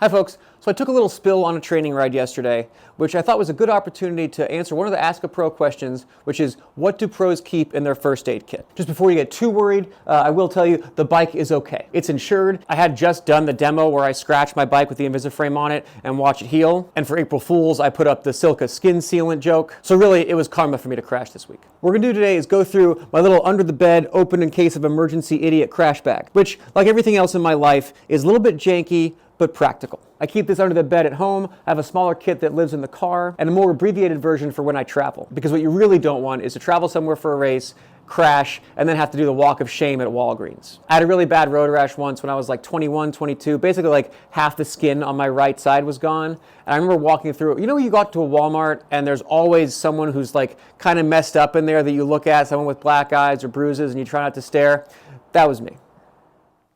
Hi folks, so I took a little spill on a training ride yesterday, which I thought was a good opportunity to answer one of the Ask a Pro questions, which is, what do pros keep in their first aid kit? Just before you get too worried, I will tell you the bike is okay. It's insured. I had just done the demo where I scratched my bike with the Invisiframe on it and watch it heal. And for April Fools, I put up the Silica skin sealant joke. So really, it was karma for me to crash this week. What we're gonna do today is go through my little under the bed, open in case of emergency idiot crash bag, which, like everything else in my life, is a little bit janky, but practical. I keep this under the bed at home. I have a smaller kit that lives in the car and a more abbreviated version for when I travel. Because what you really don't want is to travel somewhere for a race, crash, and then have to do the walk of shame at Walgreens. I had a really bad road rash once when I was like 21, 22. Basically like half the skin on my right side was gone. And I remember walking through, you know when you got to a Walmart and there's always someone who's like kind of messed up in there that you look at, someone with black eyes or bruises, and you try not to stare? That was me.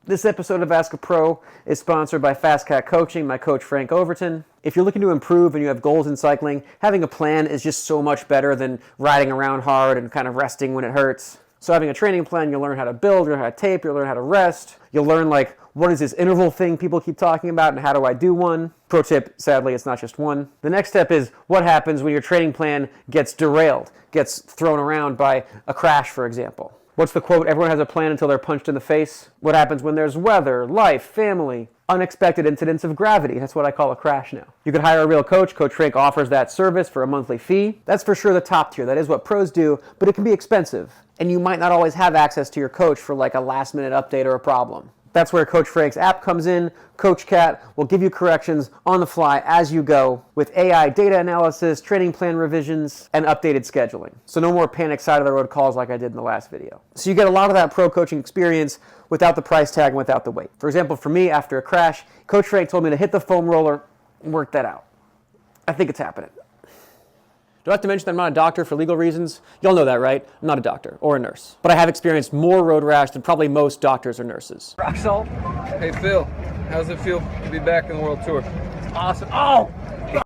This episode of Ask a Pro is sponsored by Fascat Coaching, my coach Frank Overton. If you're looking to improve and you have goals in cycling, having a plan is just so much better than riding around hard and kind of resting when it hurts. So having a training plan, you'll learn how to build, you'll learn how to tape, you'll learn how to rest. You'll learn like, what is this interval thing people keep talking about and how do I do one? Pro tip, sadly, it's not just one. The next step is what happens when your training plan gets derailed, gets thrown around by a crash, for example. What's the quote? Everyone has a plan until they're punched in the face. What happens when there's weather, life, family, unexpected incidents of gravity? That's what I call a crash now. You could hire a real coach. Coach Frank offers that service for a monthly fee. That's for sure the top tier. That is what pros do, but it can be expensive. And you might not always have access to your coach for like a last minute update or a problem. That's where Coach Frank's app comes in. Coach Cat will give you corrections on the fly as you go with AI data analysis, training plan revisions, and updated scheduling. So no more panic side of the road calls like I did in the last video. So you get a lot of that pro coaching experience without the price tag and without the wait. For example, for me, after a crash, Coach Frank told me to hit the foam roller and work that out. I think it's happening. Do I have to mention that I'm not a doctor for legal reasons? Y'all know that, right? I'm not a doctor or a nurse. But I have experienced more road rash than probably most doctors or nurses. Rock salt. Hey Phil, how does it feel to be back in the world tour? Awesome. Oh!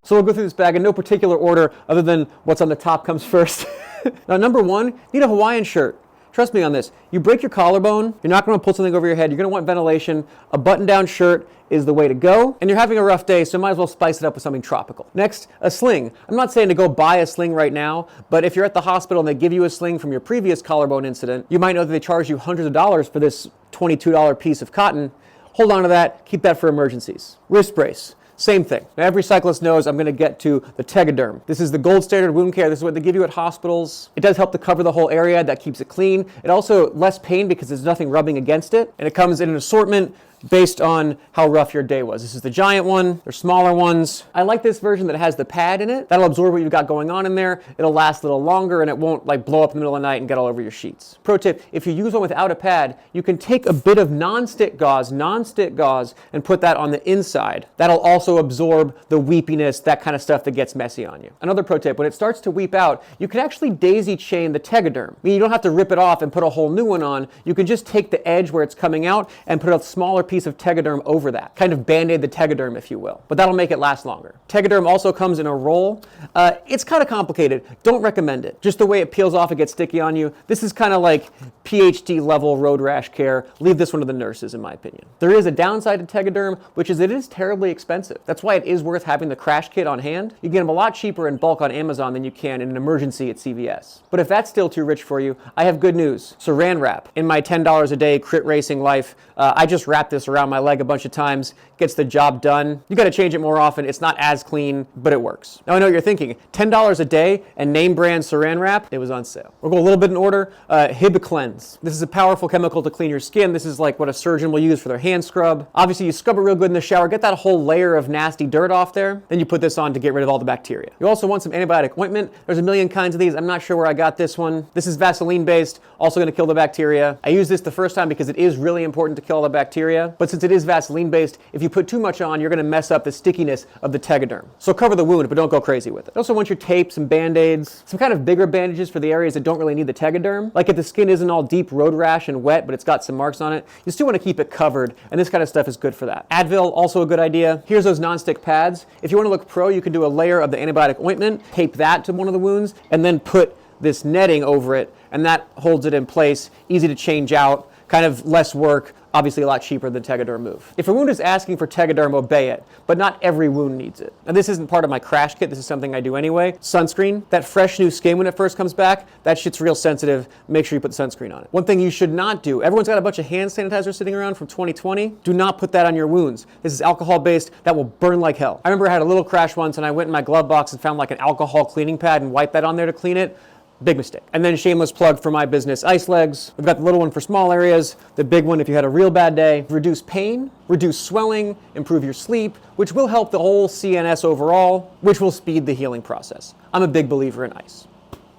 So we'll go through this bag in no particular order other than what's on the top comes first. Now, number one, need a Hawaiian shirt. Trust me on this. You break your collarbone, you're not going to pull something over your head, you're going to want ventilation. A button-down shirt is the way to go. And you're having a rough day, so might as well spice it up with something tropical. Next, a sling. I'm not saying to go buy a sling right now, but if you're at the hospital and they give you a sling from your previous collarbone incident, you might know that they charge you hundreds of dollars for this $22 piece of cotton. Hold on to that, keep that for emergencies. Wrist brace. Same thing. Now, every cyclist knows I'm going to get to the Tegaderm. This is the gold standard wound care. This is what they give you at hospitals. It does help to cover the whole area. That keeps it clean. It also less pain because there's nothing rubbing against it. And it comes in an assortment based on how rough your day was. This is the giant one. There's smaller ones. I like this version that has the pad in it. That'll absorb what you've got going on in there. It'll last a little longer and it won't like blow up in the middle of the night and get all over your sheets. Pro tip, if you use one without a pad, you can take a bit of non-stick gauze, and put that on the inside. That'll also absorb the weepiness, that kind of stuff that gets messy on you. Another pro tip, when it starts to weep out, you can actually daisy chain the Tegaderm. I mean, you don't have to rip it off and put a whole new one on. You can just take the edge where it's coming out and put a smaller piece of Tegaderm over that. Kind of band-aid the Tegaderm, if you will. But that'll make it last longer. Tegaderm also comes in a roll. It's kind of complicated. Don't recommend it. Just the way it peels off, it gets sticky on you. This is kind of like PhD level road rash care. Leave this one to the nurses, in my opinion. There is a downside to Tegaderm, which is it is terribly expensive. That's why it is worth having the crash kit on hand. You can get them a lot cheaper in bulk on Amazon than you can in an emergency at CVS. But if that's still too rich for you, I have good news. Saran wrap. In my $10 a day crit racing life, I just wrap this around my leg a bunch of times, gets the job done. You got to change it more often. It's not as clean, but it works. Now I know what you're thinking. $10 a day and name brand saran wrap, it was on sale. We'll go a little bit in order. Hib Cleanse. This is a powerful chemical to clean your skin. This is like what a surgeon will use for their hand scrub. Obviously you scrub it real good in the shower, get that whole layer of nasty dirt off there. Then you put this on to get rid of all the bacteria. You also want some antibiotic ointment. There's a million kinds of these. I'm not sure where I got this one. This is Vaseline based, also going to kill the bacteria. I used this the first time because it is really important to kill all the bacteria. But since it is Vaseline based, if you put too much on, you're going to mess up the stickiness of the Tegaderm. So cover the wound, but don't go crazy with it. You also want your tape, some band-aids, some kind of bigger bandages for the areas that don't really need the Tegaderm. Like if the skin isn't all deep road rash and wet, but it's got some marks on it, you still want to keep it covered, and this kind of stuff is good for that. Advil, also a good idea. Here's those non-stick pads. If you want to look pro, you can do a layer of the antibiotic ointment, tape that to one of the wounds, and then put this netting over it, and that holds it in place, easy to change out. kind of less work, obviously a lot cheaper than Tegaderm Move. If a wound is asking for Tegaderm, obey it, but not every wound needs it. And this isn't part of my crash kit, this is something I do anyway. Sunscreen, that fresh new skin when it first comes back, that shit's real sensitive. Make sure you put sunscreen on it. One thing you should not do, everyone's got a bunch of hand sanitizer sitting around from 2020. Do not put that on your wounds. This is alcohol based, that will burn like hell. I remember I had a little crash once and I went in my glove box and found like an alcohol cleaning pad and wiped that on there to clean it. Big mistake. And then shameless plug for my business, Ice Legs. We've got the little one for small areas, the big one if you had a real bad day. Reduce pain, reduce swelling, improve your sleep, which will help the whole CNS overall, which will speed the healing process. I'm a big believer in ice.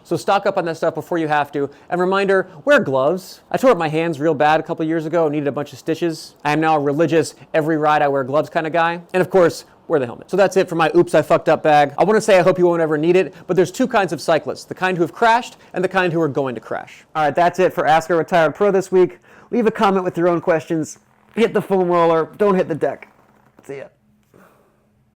So stock up on that stuff before you have to. And reminder, wear gloves. I tore up my hands real bad a couple years ago, needed a bunch of stitches. I am now a religious, every ride I wear gloves kind of guy. And of course, wear the helmet. So that's it for my oops, I fucked up bag. I want to say I hope you won't ever need it, but there's two kinds of cyclists, the kind who have crashed and the kind who are going to crash. All right, that's it for Ask a Retired Pro this week. Leave a comment with your own questions. Hit the foam roller, don't hit the deck. See ya.